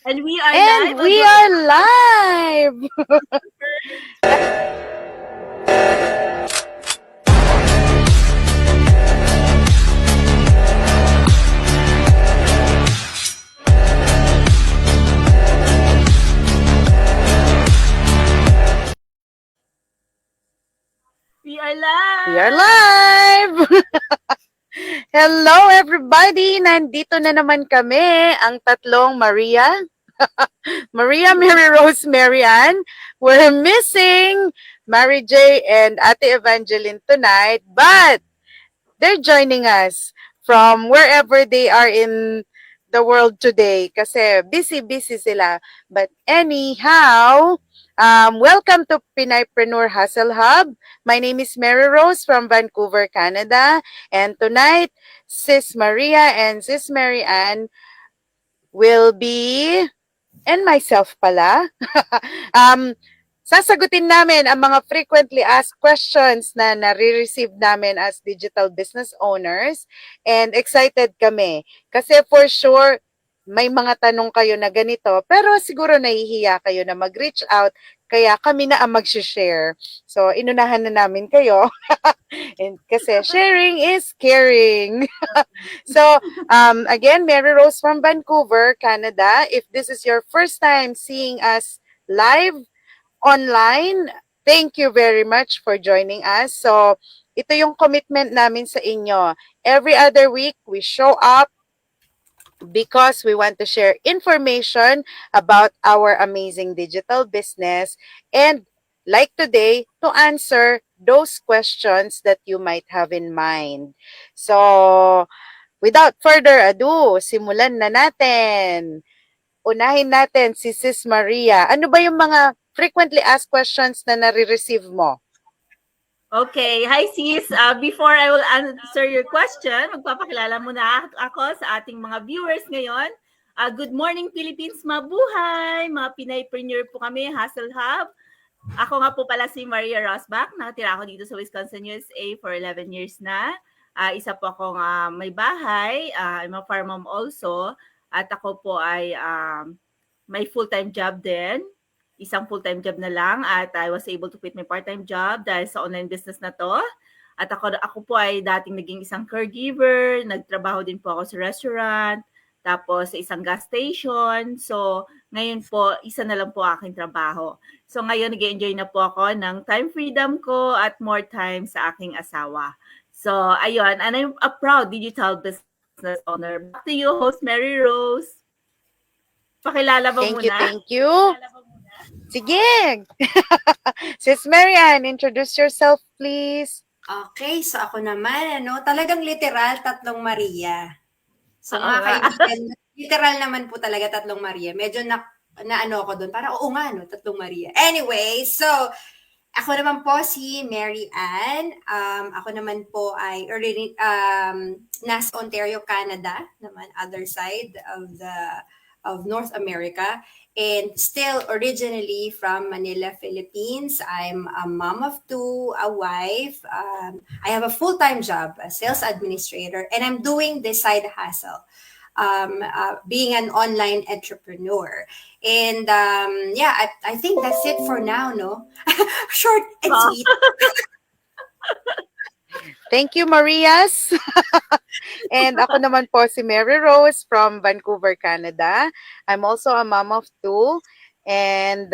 And we are And live we again. are live! We are live. We are live! Hello everybody! Nandito na naman kami, ang tatlong Maria. Maria, Mary Rose, Mary Ann. We're missing Mary J and Ate Evangeline tonight, but they're joining us from wherever they are in the world today kasi busy sila. But anyhow, welcome to Pinaypreneur Hustle Hub. My name is Mary Rose from Vancouver, Canada. And tonight, Sis Maria and Sis Mary Ann will be, and myself pala, um, sasagutin namin ang mga frequently asked questions na nare-receive namin as digital business owners, and excited kami. Kasi for sure, may mga tanong kayo na ganito, pero siguro nahihiya kayo na mag-reach out, kaya kami na ang mag-share. So, inunahan na namin kayo. And kasi sharing is caring. So, again, Mary Rose from Vancouver, Canada. If this is your first time seeing us live online, thank you very much for joining us. So, ito yung commitment namin sa inyo. Every other week, we show up because we want to share information about our amazing digital business and like today, to answer those questions that you might have in mind. So, without further ado, simulan na natin. Unahin natin si Sis Maria. Ano ba yung mga frequently asked questions na nare-receive mo? Okay. Hi, sis. Before I will answer your question, magpapakilala muna ako sa ating mga viewers ngayon. Good morning, Philippines. Mabuhay! Mga Pinaypreneur po kami, Hustle Hub. Ako nga po pala si Maria Rosbach. Nakatira ako dito sa Wisconsin, USA for 11 years na. Isa po akong may bahay. I'm a farm mom also. At ako po ay may full-time job din. Isang full-time job na lang at I was able to quit my part-time job dahil sa online business na to. At ako po ay dating naging isang caregiver, nagtrabaho din po ako sa restaurant, tapos sa isang gas station. So, ngayon po, isa na lang po aking trabaho. So, ngayon nag-enjoy na po ako ng time freedom ko at more time sa aking asawa. So, ayun. And I'm a proud digital business owner. Back to you, host Mary Rose. Pakilala mo muna. Thank you. Sige! Sis Marian, introduce yourself please. Okay, so ako naman, talagang literal, tatlong Maria. So mga kaibigan, literal naman po talaga tatlong Maria. Medyo na ano ako doon, parang oo nga, tatlong Maria. Anyway, so ako naman po si Mary Ann. Ako naman po ay nasa Ontario, Canada, naman other side of North America. And still originally from Manila, Philippines. I'm a mom of two, a wife. I have a full-time job, a sales administrator, and I'm doing this side hustle, being an online entrepreneur. And I think that's it for now, no? Short and sweet. Thank you, Marias. And ako naman po si Mary Rose from Vancouver, Canada. I'm also a mom of two. And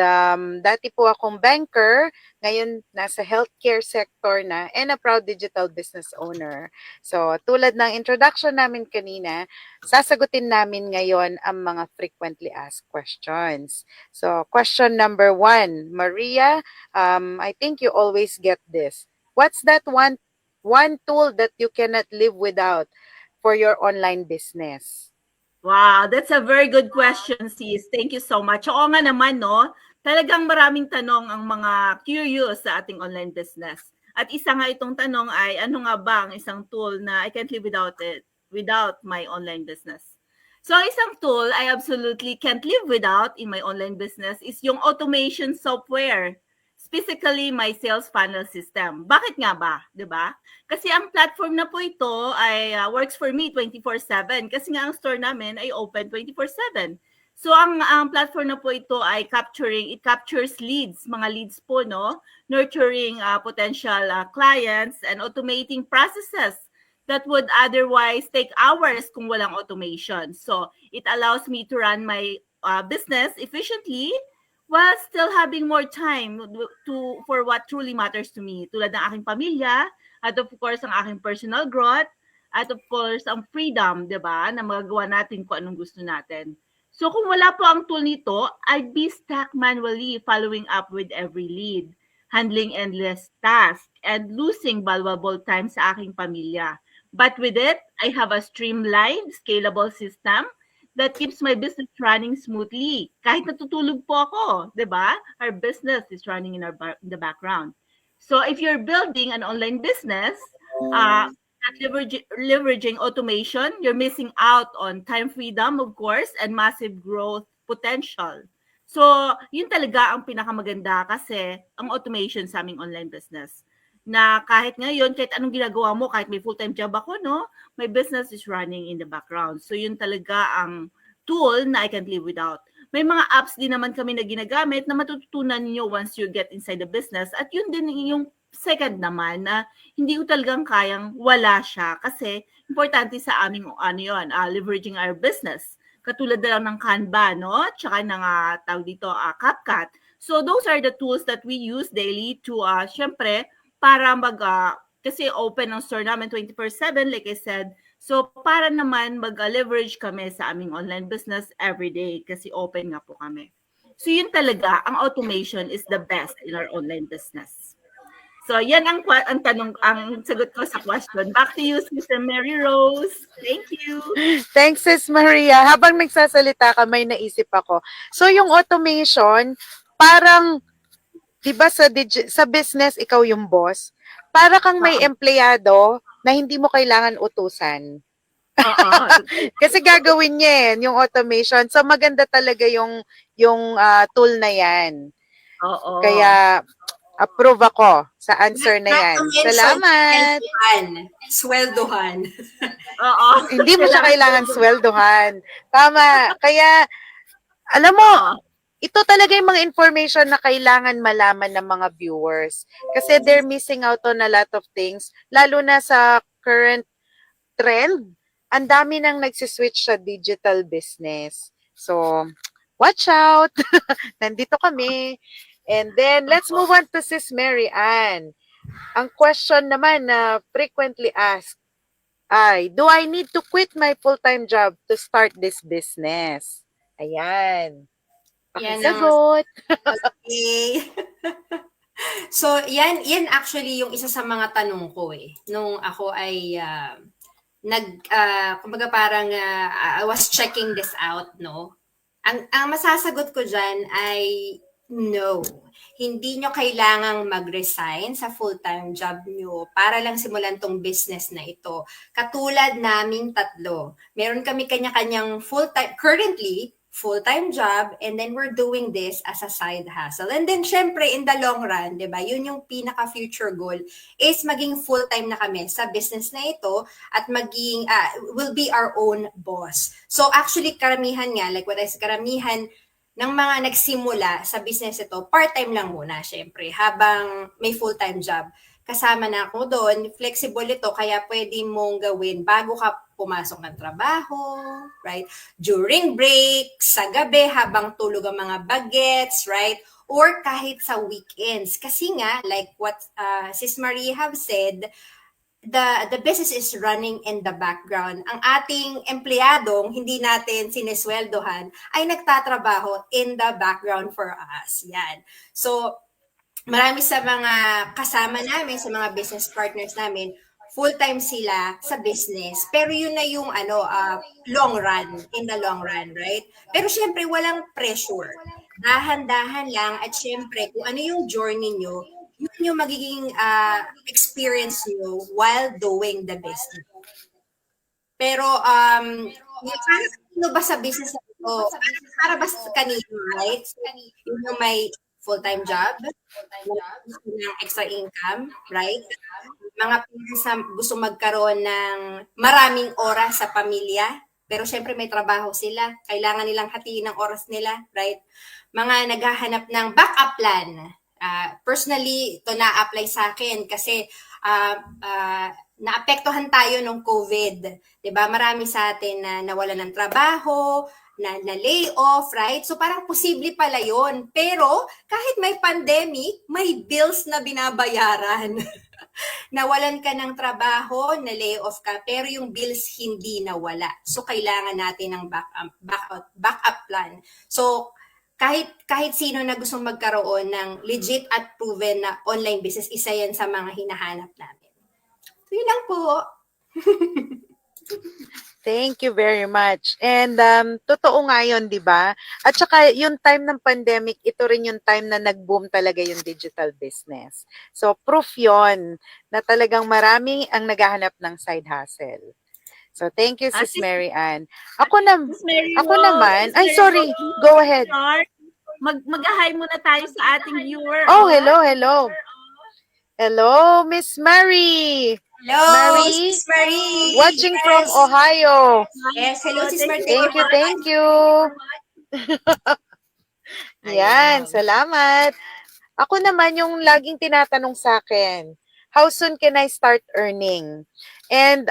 dati po akong banker. Ngayon, nasa healthcare sector na and a proud digital business owner. So, tulad ng introduction namin kanina, sasagutin namin ngayon ang mga frequently asked questions. So, question number 1. Maria, I think you always get this. What's that one tool that you cannot live without for your online business? Wow, that's a very good question, sis. Thank you so much. Oo nga naman, no? Talagang maraming tanong ang mga curious sa ating online business. At isa nga itong tanong ay, ano nga ba ang isang tool na I can't live without it, without my online business? So, isang tool I absolutely can't live without in my online business is yung automation software. Specifically, my sales funnel system. Bakit nga ba? 'Di ba? Kasi ang platform na po ito ay works for me 24/7 kasi nga ang store namin ay open 24/7. So ang platform na po ito ay it captures leads, mga leads po, no? Nurturing potential clients and automating processes that would otherwise take hours kung walang automation. So it allows me to run my business efficiently while still having more time for what truly matters to me. Tulad ng aking pamilya, at of course, ang aking personal growth, at of course, ang freedom, di ba, na magagawa natin kung anong gusto natin. So kung wala po ang tool nito, I'd be stuck manually following up with every lead, handling endless tasks, and losing valuable time sa aking pamilya. But with it, I have a streamlined, scalable system that keeps my business running smoothly. Kahit natutulog po ako, di ba? Our business is running in the background. So if you're building an online business, leveraging automation, you're missing out on time freedom, of course, and massive growth potential. So, yun talaga ang pinakamaganda kasi ang automation sa aming online business. Na kahit ngayon, kahit anong ginagawa mo, kahit may full-time job ako, no, my business is running in the background. So, yun talaga ang tool na I can't live without. May mga apps din naman kami na ginagamit na matututunan niyo once you get inside the business. At yun din yung second naman na hindi ko talagang kayang wala siya kasi importante sa aming leveraging our business. Katulad na lang ng Canva, no? Tsaka ng tawag dito, CapCut. So those are the tools that we use daily to, syempre, para kasi open ang store namin 24/7, like I said. So para naman mag-leverage kami sa aming online business every day kasi open nga po kami. So yun talaga, ang automation is the best in our online business. So, yan ang sagot ko sa question. Back to you, Sister Mary Rose. Thank you. Thanks, Sis Maria. Habang nagsasalita ka, may naisip ako. So, yung automation, parang, di ba sa business, ikaw yung boss, para kang may empleyado na hindi mo kailangan utusan. Kasi gagawin niya yung automation. So, maganda talaga yung tool na yan. Oo. Kaya, approve ako sa answer na yan. Salamat. Sweldohan. Oo. Hindi mo siya kailangan sweldohan. Tama. Kaya, alam mo, ito talaga yung mga information na kailangan malaman ng mga viewers. Kasi they're missing out on a lot of things. Lalo na sa current trend, ang dami nang nagsiswitch sa digital business. So, watch out. Nandito kami. And then, let's move on to Sis Mary Ann. Ang question naman na frequently asked ay, do I need to quit my full-time job to start this business? Ayan. Pakisagot. Okay. So, yan actually yung isa sa mga tanong ko nung ako ay kumbaga parang I was checking this out, no? Ang masasagot ko dyan ay no. Hindi nyo kailangang mag-resign sa full-time job nyo para lang simulan tong business na ito. Katulad naming tatlo. Meron kami kanya-kanyang currently, full-time job, and then we're doing this as a side hustle. And then, syempre, in the long run, di ba, yun yung pinaka-future goal is maging full-time na kami sa business na ito at maging, will be our own boss. So, actually, karamihan nga, like what I said, karamihan ng mga nagsimula sa business ito, part-time lang muna, syempre, habang may full-time job. Kasama na ako doon, flexible ito, kaya pwede mong gawin bago ka pumasok ng trabaho, right? During break, sa gabi, habang tulog ang mga bagets, right? Or kahit sa weekends. Kasi nga, like what Sis Marie have said, the business is running in the background. Ang ating empleyadong hindi natin sinesweldohan ay nagtatrabaho in the background for us. Yan. So, marami sa mga kasama namin, sa mga business partners namin, full-time sila sa business. Pero yun na yung long run, in the long run, right? Pero syempre, walang pressure. Dahan-dahan lang at syempre, kung ano yung journey nyo, yun yung magiging experience nyo while doing the business. Pero, para ba sa business na ito? Para ba sa kanino, right? Yun yung may full-time job, ng extra income, right? Mga parents na gusto magkaroon ng maraming oras sa pamilya, Pero syempre may trabaho sila. Kailangan nilang hatiin ang oras nila, right? Mga naghahanap ng backup plan. Personally, ito na-apply sa akin kasi naapektuhan tayo nung COVID. 'Di ba? Marami sa atin na nawalan ng trabaho, na lay off, right? So parang posible pala 'yon. Pero kahit may pandemic, may bills na binabayaran. Nawalan ka ng trabaho, na lay off ka, pero yung bills hindi nawala. So kailangan natin ng backup plan. So kahit sino na gustong magkaroon ng legit at proven na online business, isa yan sa mga hinahanap namin. So yun lang po. Thank you very much. And totoo nga yun, di ba? At saka yung time ng pandemic, ito rin yung time na nag-boom talaga yung digital business. So proof yon na talagang marami ang naghahanap ng side hustle. So thank you, Sis Mary Ann. Ako naman, ay sorry, go ahead. Mag-hi muna tayo sa ating viewer. Oh, hello. Hello, Miss Mary. Hello, Mary, Sis Marie. watching Yes. from Ohio. Yes, hello, Sis Marie. Thank you. Yan, salamat. Ako naman yung laging tinatanong sa akin, how soon can I start earning? And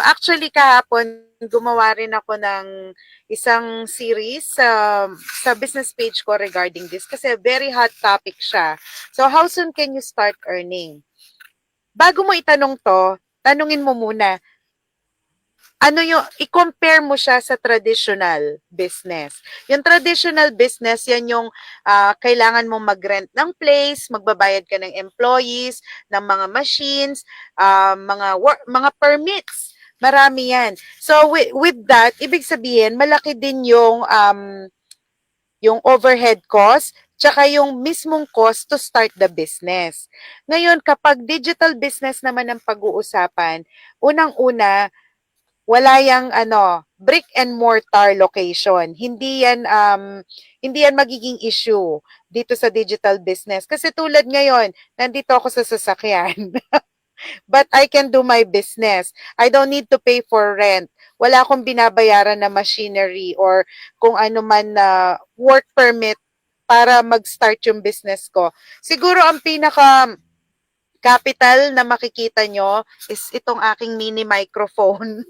actually kahapon gumawa rin ako ng isang series sa business page ko regarding this kasi very hot topic siya. So how soon can you start earning? Bago mo itanong to, tanungin mo muna, i-compare mo siya sa traditional business. Yung traditional business, yan yung kailangan mong mag-rent ng place, magbabayad ka ng employees, ng mga machines, mga permits. Marami yan. So with that, ibig sabihin, malaki din yung overhead cost, tsaka yung mismong cost to start the business. Ngayon, kapag digital business naman ang pag-uusapan, unang-una, wala yang brick and mortar location. Hindi yan magiging issue dito sa digital business. Kasi tulad ngayon, nandito ako sa sasakyan. But I can do my business. I don't need to pay for rent. Wala akong binabayaran na machinery or kung ano man na work permit para mag-start yung business ko. Siguro ang pinaka capital na makikita nyo is itong aking mini microphone.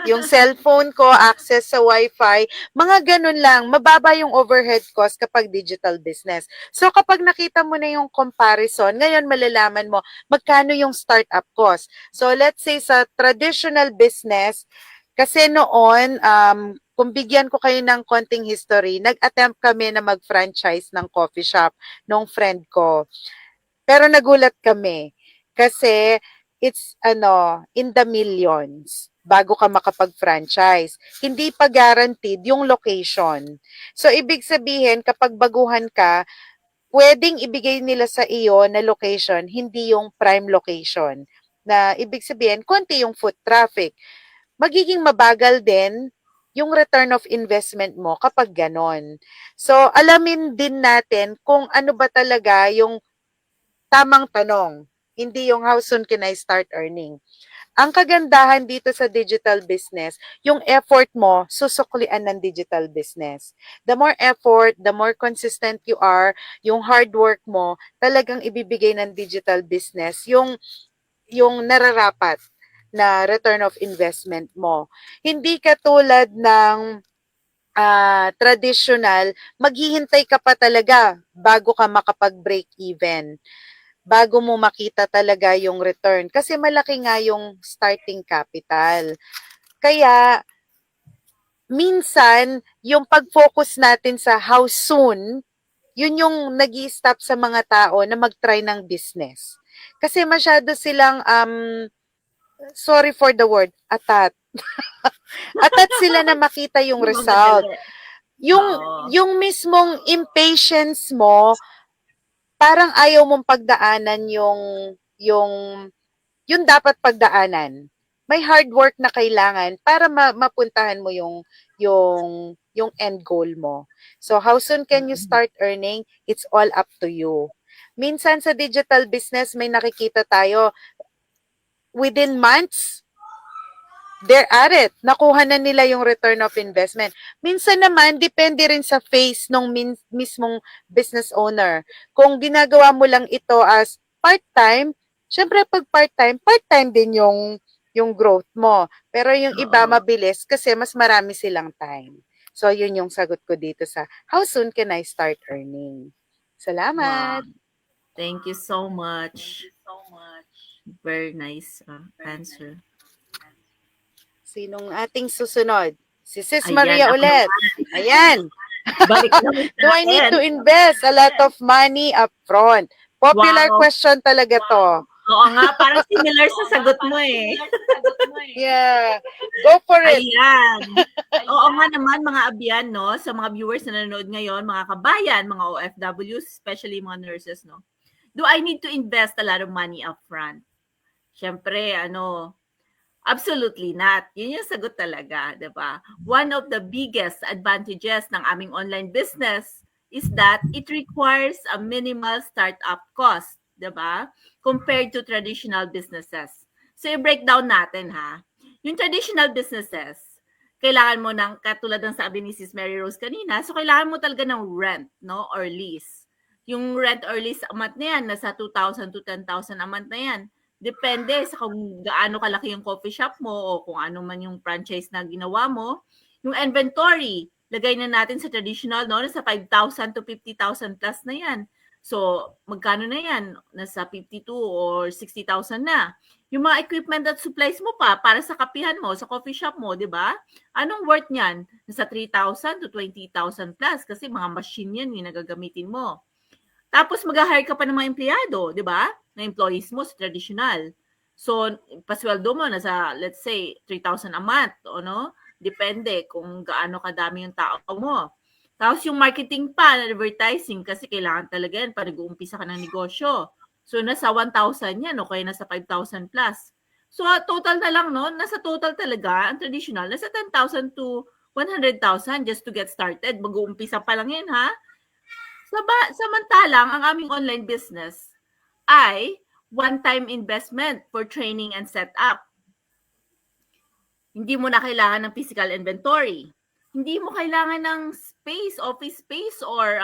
Yung cellphone ko, access sa wifi, mga ganun lang. Mababa yung overhead cost kapag digital business. So kapag nakita mo na yung comparison, ngayon malalaman mo magkano yung startup cost. So let's say sa traditional business, kasi noon, kung bigyan ko kayo ng konting history, nag-attempt kami na mag-franchise ng coffee shop nung friend ko. Pero nagulat kami kasi it's in the millions bago ka makapag-franchise. Hindi pa guaranteed yung location. So ibig sabihin kapag baguhan ka, pwedeng ibigay nila sa iyo na location, hindi yung prime location. Na ibig sabihin, konti yung foot traffic. Magiging mabagal din yung return of investment mo kapag ganon. So alamin din natin kung ano ba talaga yung tamang tanong, hindi yung how soon can I start earning. Ang kagandahan dito sa digital business, yung effort mo, susuklian ng digital business. The more effort, the more consistent you are, yung hard work mo, talagang ibibigay ng digital business, yung nararapat na return of investment mo. Hindi katulad ng traditional, maghihintay ka pa talaga bago ka makapag-break even, bago mo makita talaga yung return. Kasi malaki nga yung starting capital. Kaya, minsan, yung pag-focus natin sa how soon, yun yung nag-i-stop sa mga tao na mag-try ng business. Kasi masyado silang, sorry for the word, atat. Atat sila na makita yung result. Yung mismong impatience mo, parang ayaw mong pagdaanan yung dapat pagdaanan. May hard work na kailangan para mapuntahan mo yung end goal mo. So how soon can you start earning? It's all up to you. Minsan sa digital business may nakikita tayo within months they're at it. Nakuha na nila yung return of investment. Minsan naman, depende rin sa phase ng mismong business owner. Kung ginagawa mo lang ito as part-time, syempre pag part-time din yung growth mo. Pero yung iba Oo. mabilis kasi mas marami silang time. So, yun yung sagot ko dito sa how soon can I start earning? Salamat! Wow. Thank you so much. Very nice answer. Sinong ating susunod? Si Sis Ayan, Maria ako ulit. Ayan. Balik naman Do I need natin. to invest a lot of money upfront? Popular Wow. question talaga to. Oo nga, parang similar sa sagot mo eh. Yeah. Go for it. Ayan. Oo nga naman mga abyan, no? Sa mga viewers na nanonood ngayon, mga kabayan, mga OFWs, especially mga nurses, no? Do I need to invest a lot of money upfront? Siyempre, absolutely not. Yun yung sagot talaga, di ba? One of the biggest advantages ng aming online business is that it requires a minimal startup cost, di ba? Compared to traditional businesses. So, i-breakdown natin ha. Yung traditional businesses, kailangan mo ng, katulad ng sabi ni Sis Mary Rose kanina, so kailangan mo talaga ng rent, no? Or lease. Yung rent or lease a month na yan, nasa 2,000 to 10,000 a month na yan. Depende sa kung gaano kalaki yung coffee shop mo o kung ano man yung franchise na ginawa mo. Yung inventory, lagay na natin sa traditional, no? Nasa 5,000 to 50,000 plus na yan. So, magkano na yan? Nasa 52 or 60,000 na. Yung mga equipment at supplies mo pa para sa kapihan mo, sa coffee shop mo, di ba? Anong worth niyan? Nasa 3,000 to 20,000 plus kasi mga machine yan yung nagagamitin mo. Tapos mag-hire ka pa ng mga empleyado, di ba? Na employees mo sa traditional. So, pasweldo mo nasa, let's say, 3,000 a month, o no? Depende kung gaano kadami yung tao mo. Tapos yung marketing pa, advertising, kasi kailangan talaga yan para nag-uumpisa ka ng negosyo. So, nasa 1,000 yan, o kaya nasa 5,000 plus. So, total na lang, no? Nasa total talaga, ang traditional, nasa 10,000 to 100,000 just to get started. Mag-uumpisa pa lang yan, ha? Samantalang, ang aming online business ay one-time investment for training and setup. Hindi mo na kailangan ng physical inventory. Hindi mo kailangan ng space, office space, or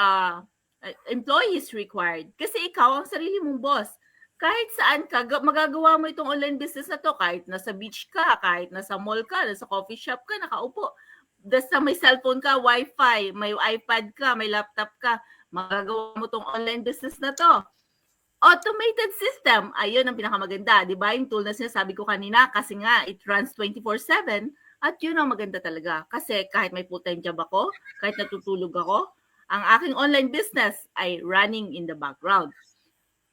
employees required. Kasi ikaw ang sarili mong boss. Kahit saan ka, magagawa mo itong online business na to. Kahit nasa beach ka, kahit nasa mall ka, nasa coffee shop ka, nakaupo. Basta may cellphone ka, wifi, may iPad ka, may laptop ka, magagawa mo itong online business na to. Automated system, ayun ang pinakamaganda, di ba? Yung tool na sinasabi ko kanina, kasi nga, it runs 24/7, at yun ang maganda talaga. Kasi kahit may full-time job ako, kahit natutulog ako, ang aking online business ay running in the background.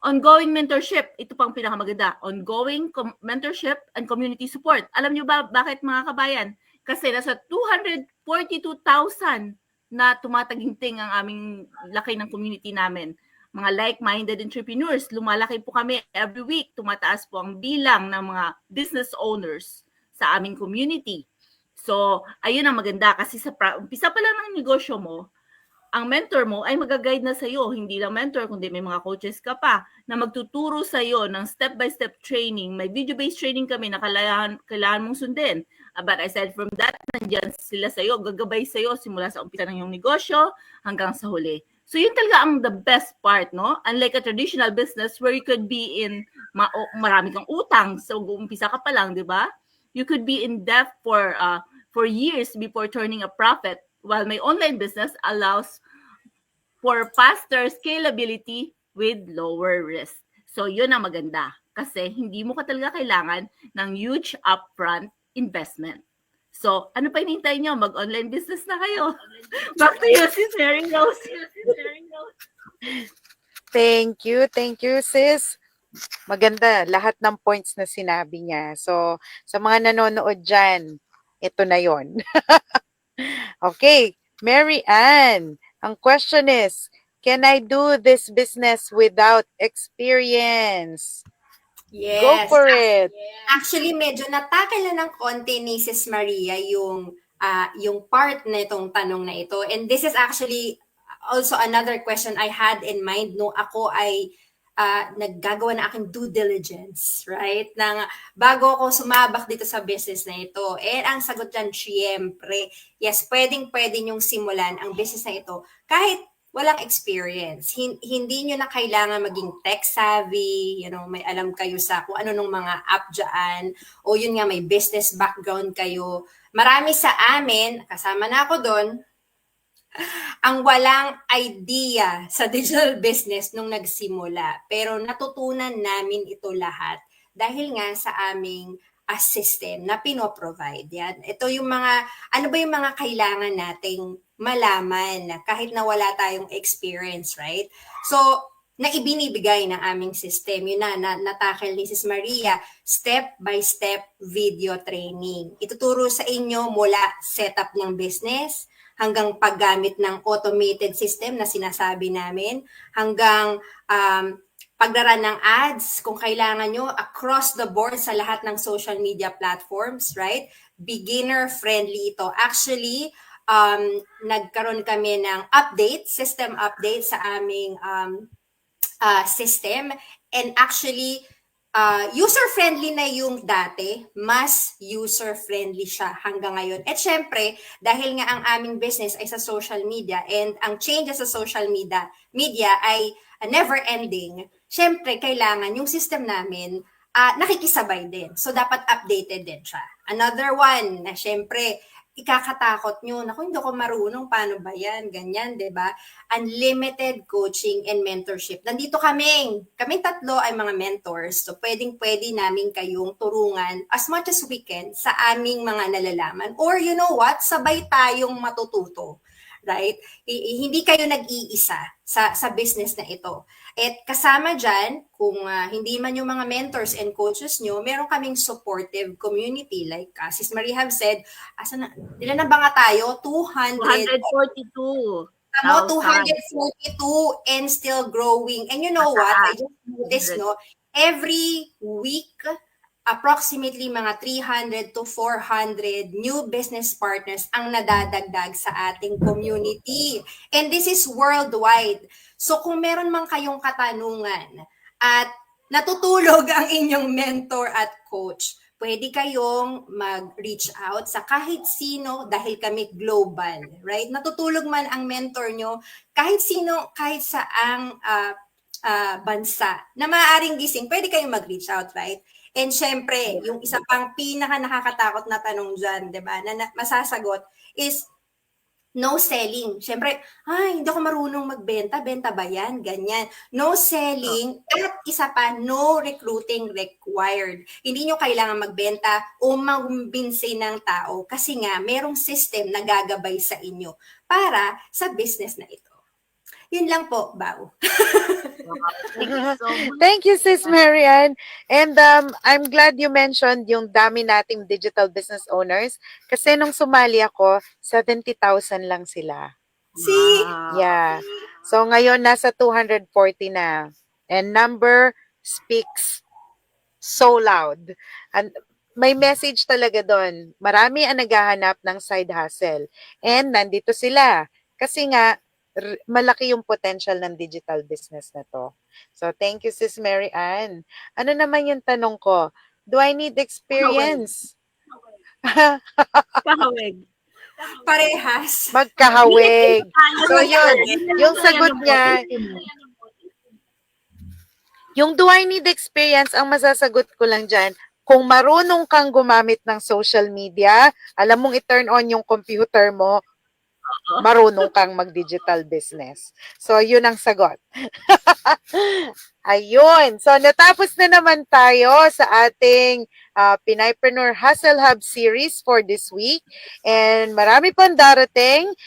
Ongoing mentorship, ito pang pinakamaganda. Ongoing mentorship and community support. Alam nyo ba bakit mga kabayan? Kasi nasa 242,000 na tumataginting ang aming laki ng community namin. Mga like-minded entrepreneurs, lumalaki po kami every week. Tumataas po ang bilang ng mga business owners sa aming community. So, ayun ang maganda kasi sa umpisa pa lang ng negosyo mo, ang mentor mo ay mag-guide na sa iyo, hindi lang mentor kundi may mga coaches ka pa na magtuturo sa iyo ng step-by-step training. May video-based training kami na kailangan mong sundin. But aside from that, nandiyan sila sa iyo, gagabay sa iyo simula sa umpisa ng iyong negosyo hanggang sa huli. So yun talaga ang the best part, no? Unlike a traditional business where you could be in marami kang utang, so umpisa ka pa lang, di ba? You could be in debt for years before turning a profit, while my online business allows for faster scalability with lower risk. So yun ang maganda kasi hindi mo ka talaga kailangan ng huge upfront investment. So, ano pa hinihintay nyo? Mag-online business na kayo. Back to you, Sis Mary Rose. Thank you, sis. Maganda, lahat ng points na sinabi niya. So, sa mga nanonood dyan, ito na yon. Okay, Mary Ann, ang question is, can I do this business without experience? Yes. Go for it. Actually, medyo natakal na ng konti ni Sis Maria yung part na itong tanong na ito. And this is actually also another question I had in mind nung ako ay naggagawa na aking due diligence, right? Nang bago ako sumabak dito sa business na ito. And ang sagot dyan, syempre, yes, pwedeng-pwede niyong simulan ang business na ito kahit walang experience. Hindi nyo na kailangan maging tech savvy, may alam kayo sa kung ano nung mga app dyan, o yun nga, may business background kayo. Marami sa amin, kasama na ako doon, ang walang idea sa digital business nung nagsimula. Pero natutunan namin ito lahat dahil nga sa aming system na pinoprovide. Yan. Ito yung ano ba yung mga kailangan nating malaman kahit na wala tayong experience, right? So, na ibinibigay ng aming system, yun na natakil ni Sis Maria, step-by-step video training. Ituturo sa inyo mula setup ng business, hanggang paggamit ng automated system na sinasabi namin, hanggang pagdaran ng ads, kung kailangan nyo, across the board sa lahat ng social media platforms, right? Beginner-friendly ito. Actually, nagkaroon kami ng system update sa aming system. And actually, user-friendly na yung dati, mas user-friendly siya hanggang ngayon. At syempre, dahil nga ang aming business ay sa social media and ang changes sa social media ay never-ending, syempre, kailangan yung system namin nakikisabay din. So, dapat updated din siya. Another one na syempre, ikakatakot nyo, naku, hindi ako marunong, paano ba yan, ganyan, di ba? Unlimited coaching and mentorship. Nandito kaming tatlo ay mga mentors, so pwedeng-pwede namin kayong turungan as much as we can sa aming mga nalalaman. Or you know what, sabay tayong matututo. Right? Hindi kayo nag-iisa sa business na ito. At kasama dyan, kung hindi man yung mga mentors and coaches nyo, meron kaming supportive community. Like Sis Marie have said, ilan na ba nga tayo? 242. 242 and still growing. And you know what? I just noticed, every week, approximately mga 300 to 400 new business partners ang nadadagdag sa ating community. And this is worldwide. So kung meron man kayong katanungan at natutulog ang inyong mentor at coach, pwede kayong mag-reach out sa kahit sino dahil kami global, right? Natutulog man ang mentor nyo, kahit sino, kahit saang bansa na maaaring gising, pwede kayong mag-reach out, right? And syempre, yung isa pang pinaka nakakatakot na tanong dyan, di ba, na masasagot is no selling. Syempre, hindi ako marunong magbenta. Benta ba yan? Ganyan. No selling. At isa pa, no recruiting required. Hindi nyo kailangan magbenta o magumbinsi ng tao kasi nga, merong system na gagabay sa inyo para sa business na ito. Yun lang po, Bao. Thank you so much. Thank you, Sis Marian. And I'm glad you mentioned yung dami nating digital business owners kasi nung sumali ako, 70,000 lang sila. See? Yeah. So ngayon, nasa 240 na. And number speaks so loud. And may message talaga doon. Marami ang naghahanap ng side hustle. And nandito sila. Kasi nga, malaki yung potential ng digital business na to. So, thank you, Sis Mary Ann. Ano naman yung tanong ko? Do I need experience? Kahawig. Parehas. Magkahawig. So, yun. Yung sagot niya, yung do I need experience, ang masasagot ko lang dyan, kung marunong kang gumamit ng social media, alam mong i-turn on yung computer mo, marunong kang mag-digital business. So, yun ang sagot. Ayun. So, natapos na naman tayo sa ating Pinaypreneur Hustle Hub series for this week. And marami pang darating.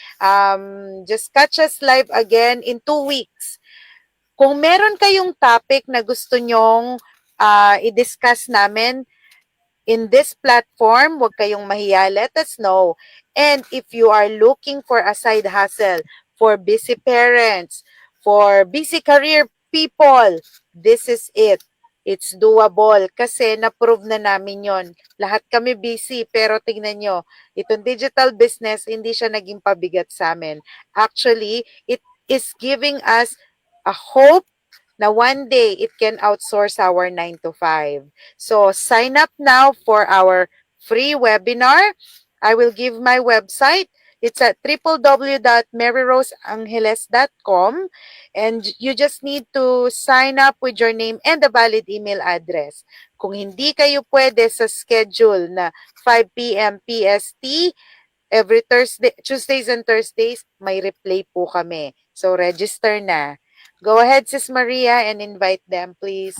Just catch us live again in 2 weeks. Kung meron kayong topic na gusto nyong i-discuss namin in this platform, huwag kayong mahiya, let us know. And if you are looking for a side hustle for busy parents, for busy career people, this is it. It's doable kasi na-prove na namin yon. Lahat kami busy pero tingnan nyo, itong digital business, hindi siya naging pabigat sa amin. Actually, it is giving us a hope na one day it can outsource our 9 to 5. So sign up now for our free webinar. I will give my website. It's at www.maryroseangeles.com, and you just need to sign up with your name and a valid email address. Kung hindi kayo pwede sa schedule na 5 p.m. PST, every Thursday, Tuesdays and Thursdays, may replay po kami. So register na. Go ahead, Sis Maria, and invite them, please.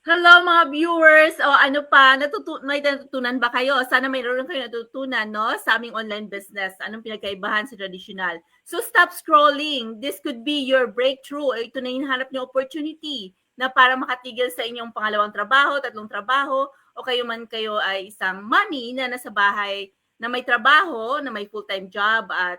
Hello mga viewers! O ano pa, may natutunan ba kayo? Sana mayroon kayo natutunan, no? Sa aming online business. Anong pinagkaibahan sa traditional? So stop scrolling. This could be your breakthrough. Ito na yung hanap niyo opportunity na para makatigil sa inyong pangalawang trabaho, tatlong trabaho, o kayo ay isang mommy na nasa bahay na may trabaho, na may full-time job at,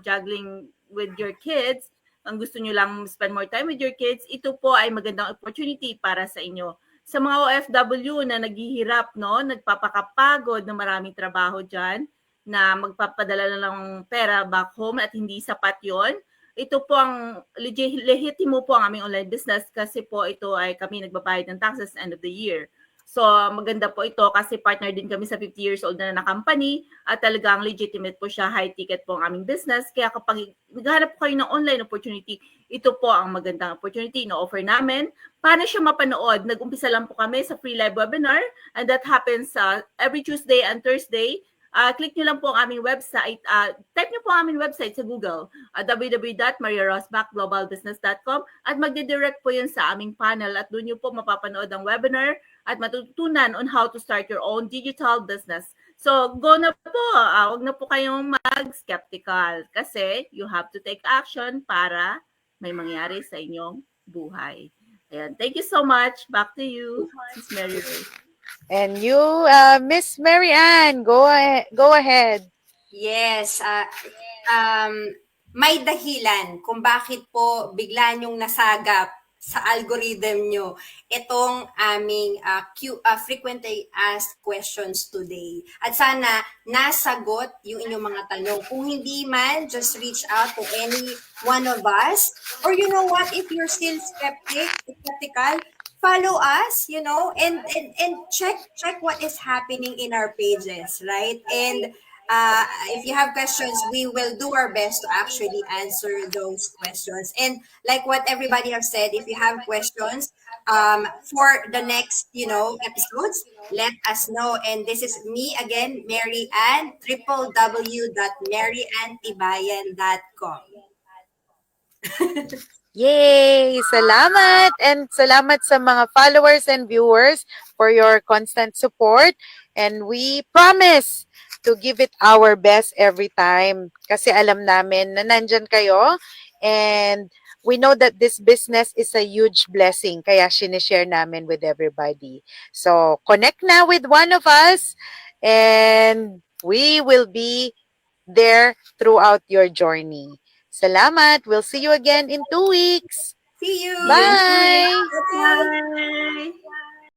juggling with your kids. Ang gusto nyo lang spend more time with your kids, ito po ay magandang opportunity para sa inyo. Sa mga OFW na naghihirap, no, nagpapakapagod na maraming trabaho dyan, na magpapadala na ng pera back home at hindi sapat yon, ito po ang legitimo po ang aming online business kasi po ito ay kami nagbabayad ng taxes end of the year. So, maganda po ito kasi partner din kami sa 50 years old na company at talagang legitimate po siya, high ticket po ang aming business. Kaya kapag naghahanap po kayo ng online opportunity, ito po ang magandang opportunity na offer namin. Paano siya mapanood? Nag-umpisa lang po kami sa free live webinar and that happens every Tuesday and Thursday. Click nyo lang po ang aming website. Type nyo po ang aming website sa Google, www.mariarosbachglobalbusiness.com at magdidirect po yun sa aming panel at doon nyo po mapapanood ang webinar at matutunan on how to start your own digital business. So, go na po. Huwag na po kayong mag-skeptical kasi you have to take action para may mangyari sa inyong buhay. Ayan. Thank you so much. Back to you, Ms. Mary Rose. And you, Miss Mary Ann, go ahead. Yes. May dahilan kung bakit po bigla nyong nasagap sa algorithm nyo itong aming frequently asked questions today. At sana nasagot yung inyong mga tanong. Kung hindi man, just reach out to any one of us. Or you know what, if you're still skeptical, follow us, and check what is happening in our pages, right? And if you have questions, we will do our best to actually answer those questions. And like what everybody have said, if you have questions for the next, episodes, let us know. And this is me again, Mary Ann, www.maryantibayan.com. Yay! Salamat! And salamat sa mga followers and viewers for your constant support. And we promise to give it our best every time. Kasi alam namin na nandyan kayo. And we know that this business is a huge blessing. Kaya sinishare namin with everybody. So, connect na with one of us. And we will be there throughout your journey. Salamat. We'll see you again in 2 weeks. See you. Bye. Bye. Bye.